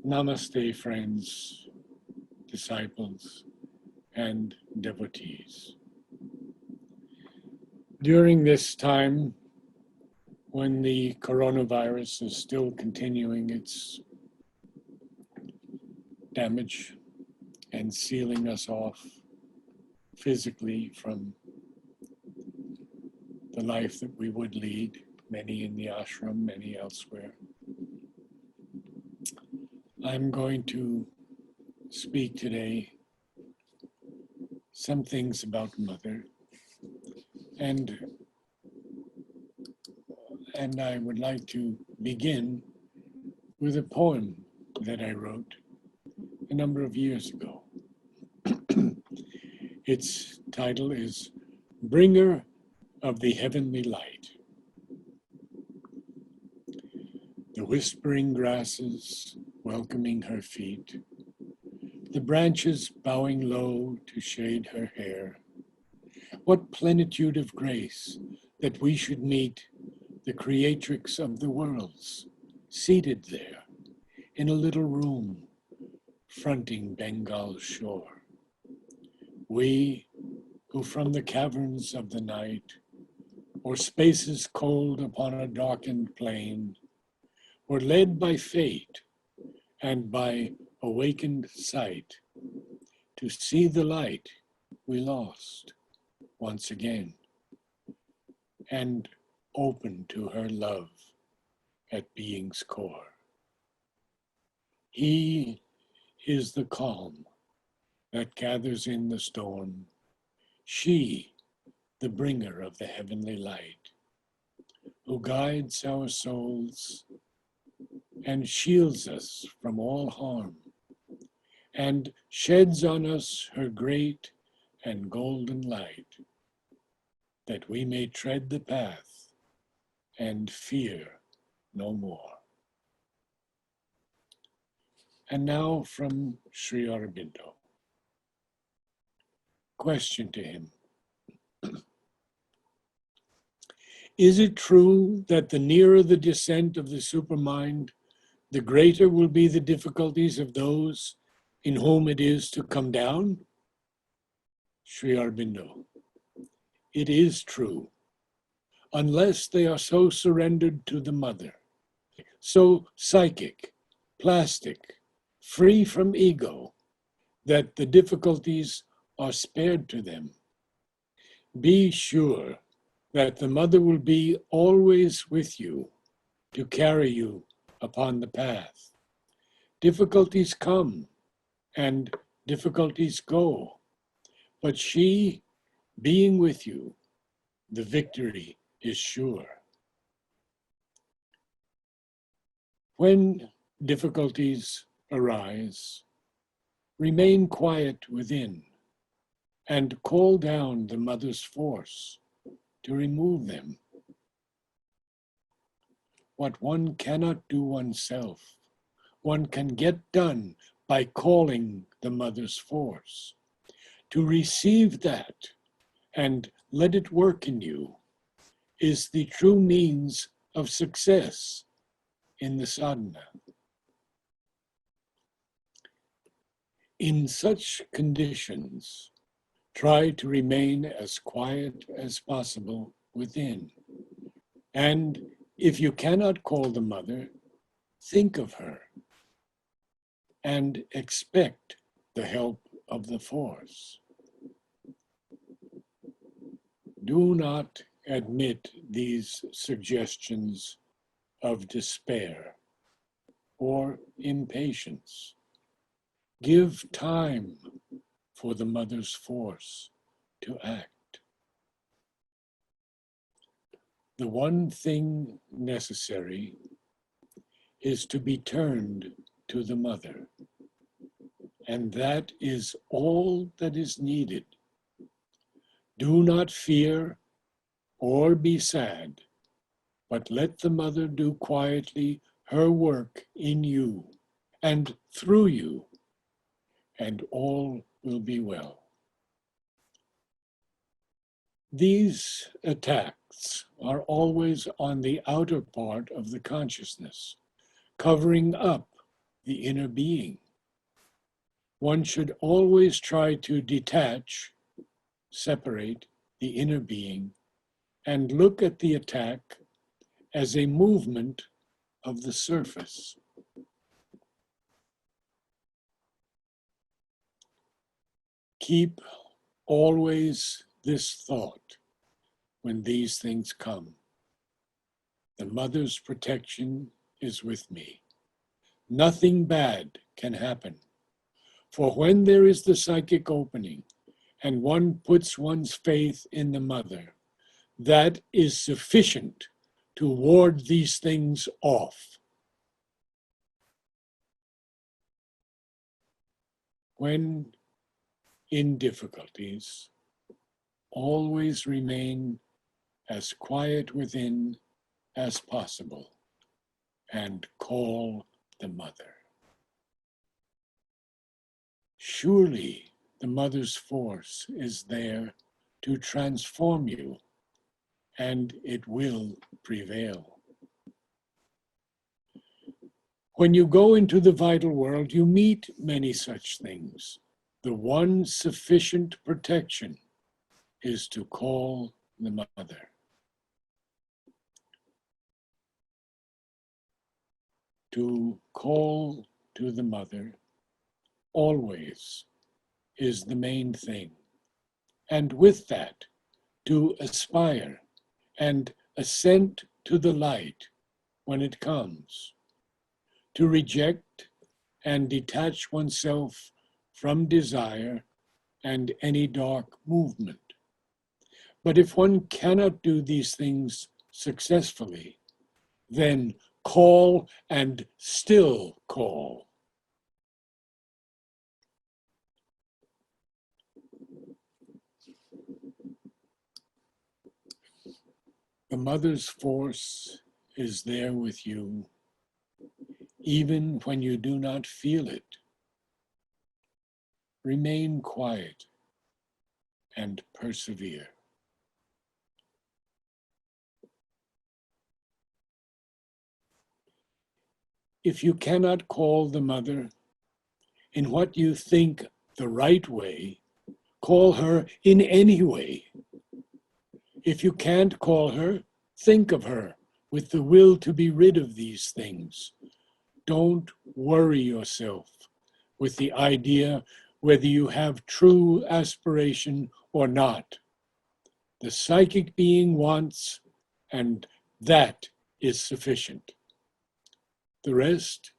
Namaste, friends, disciples, and devotees. During this time, when the coronavirus is still continuing its damage and sealing us off physically from the life that we would lead, many in the ashram, many elsewhere, I'm going to speak today some things about Mother, and I would like to begin with a poem that I wrote a number of years ago. Its title is Bringer of the Heavenly Light. The whispering grasses welcoming her feet, the branches bowing low to shade her hair. What plenitude of grace that we should meet the creatrix of the worlds, seated there in a little room fronting Bengal's shore. We who from the caverns of the night, or spaces cold upon a darkened plain, were led by fate and by awakened sight to see the light we lost once again, and open to her love at being's core. He is the calm that gathers in the storm, she the bringer of the heavenly light, who guides our souls and shields us from all harm, and sheds on us her great and golden light, that we may tread the path and fear no more. And now from Sri Aurobindo. Question to him. Is it true that the nearer the descent of the supermind, the greater will be the difficulties of those in whom it is to come down? Sri Aurobindo. It is true, unless they are so surrendered to the mother, so psychic, plastic, free from ego, that the difficulties are spared to them. Be sure that the mother will be always with you to carry you upon the path. Difficulties come and difficulties go, but she, being with you, the victory is sure. When difficulties arise, remain quiet within and call down the mother's force to remove them. What one cannot do oneself, one can get done by calling the mother's force. To receive that and let it work in you is the true means of success in the sadhana. In such conditions, try to remain as quiet as possible within. And if you cannot call the mother, think of her and expect the help of the force. Do not admit these suggestions of despair or impatience. Give time for the mother's force to act. The one thing necessary is to be turned to the mother, and that is all that is needed. Do not fear or be sad, but let the mother do quietly her work in you and through you, and all will be well. These attacks are always on the outer part of the consciousness, covering up the inner being. One should always try to detach, separate the inner being, and look at the attack as a movement of the surface. Keep always this thought when these things come. The mother's protection is with me. Nothing bad can happen. For when there is the psychic opening and one puts one's faith in the mother, that is sufficient to ward these things off. When in difficulties, always remain as quiet within as possible and call the mother. Surely the mother's force is there to transform you, and it will prevail. When you go into the vital world, you meet many such things. The one sufficient protection is to call the mother. To call to the mother always is the main thing. And with that, to aspire and assent to the light when it comes. To reject and detach oneself from desire and any dark movement. But if one cannot do these things successfully, then call and still call. The mother's force is there with you, even when you do not feel it. Remain quiet and persevere. If you cannot call the mother in what you think the right way, call her in any way. If you can't call her, think of her with the will to be rid of these things. Don't worry yourself with the idea whether you have true aspiration or not. The psychic being wants, and that is sufficient. The rest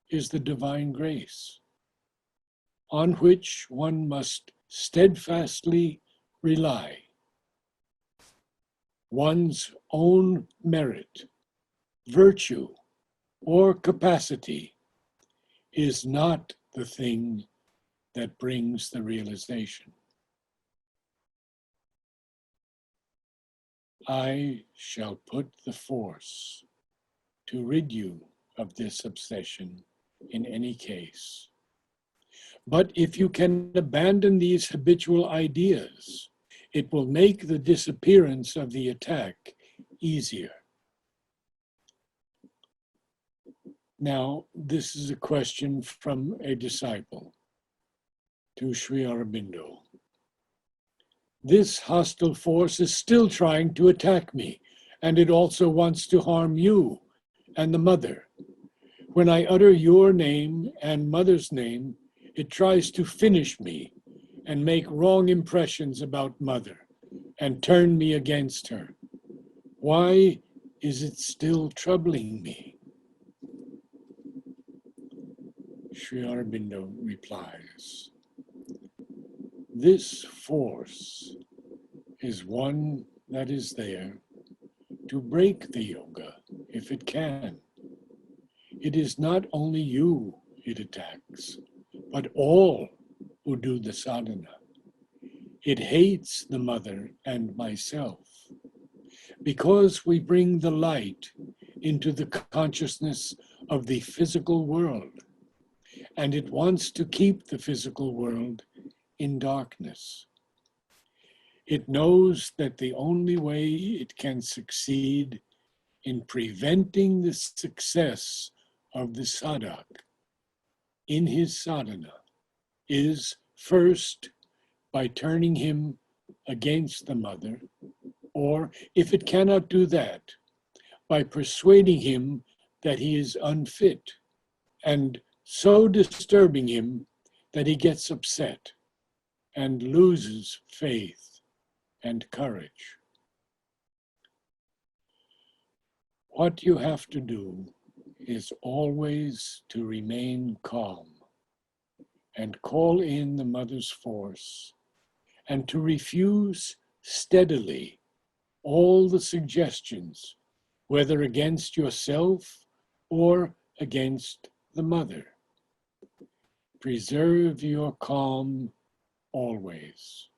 is the divine grace, on which one must steadfastly rely. One's own merit, virtue, or capacity is not the thing that brings the realization. I shall put the force to rid you of this obsession in any case. But if you can abandon these habitual ideas, it will make the disappearance of the attack easier. Now, this is a question from a disciple to Sri Aurobindo. This hostile force is still trying to attack me, and it also wants to harm you and the mother. When I utter your name and mother's name, it tries to finish me and make wrong impressions about mother and turn me against her. Why is it still troubling me? Sri Aurobindo replies, this force is one that is there to break the yoga if it can. It is not only you it attacks, but all who do the sadhana. It hates the mother and myself because we bring the light into the consciousness of the physical world, and it wants to keep the physical world in darkness. It knows that the only way it can succeed in preventing the success of the sadhak in his sadhana is first by turning him against the mother, or if it cannot do that, by persuading him that he is unfit and so disturbing him that he gets upset and loses faith and courage. What you have to do is always to remain calm and call in the mother's force and to refuse steadily all the suggestions, whether against yourself or against the mother. Preserve your calm always.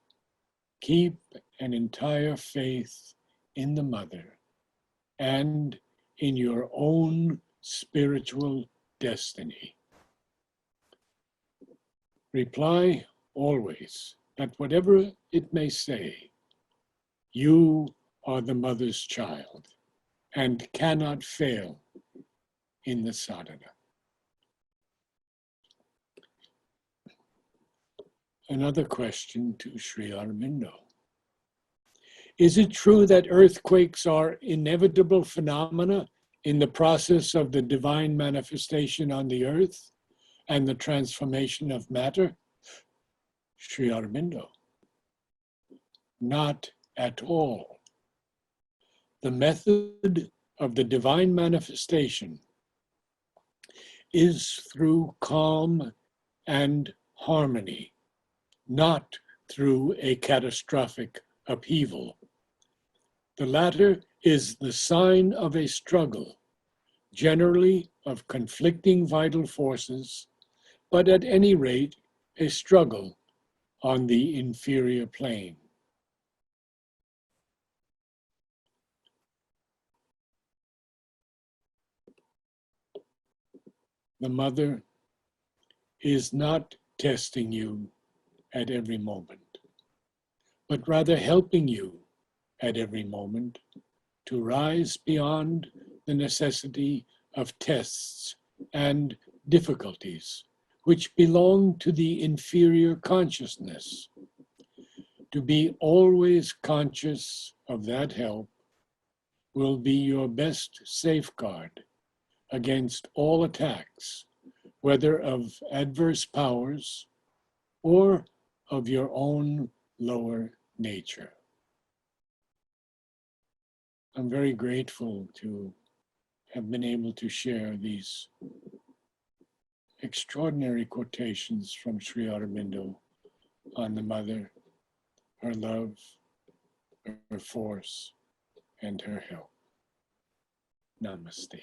Keep an entire faith in the mother and in your own spiritual destiny. Reply always that whatever it may say, you are the mother's child and cannot fail in the sadhana. Another question to Sri Aurobindo. Is it true that earthquakes are inevitable phenomena in the process of the divine manifestation on the earth and the transformation of matter? Sri Aurobindo. Not at all. The method of the divine manifestation is through calm and harmony, not through a catastrophic upheaval. The latter is the sign of a struggle, generally of conflicting vital forces, but at any rate, a struggle on the inferior plane. The mother is not testing you at every moment, but rather helping you at every moment to rise beyond the necessity of tests and difficulties which belong to the inferior consciousness. To be always conscious of that help will be your best safeguard against all attacks, whether of adverse powers or of your own lower nature. I'm very grateful to have been able to share these extraordinary quotations from Sri Aurobindo on the mother, her love, her force, and her help. Namaste.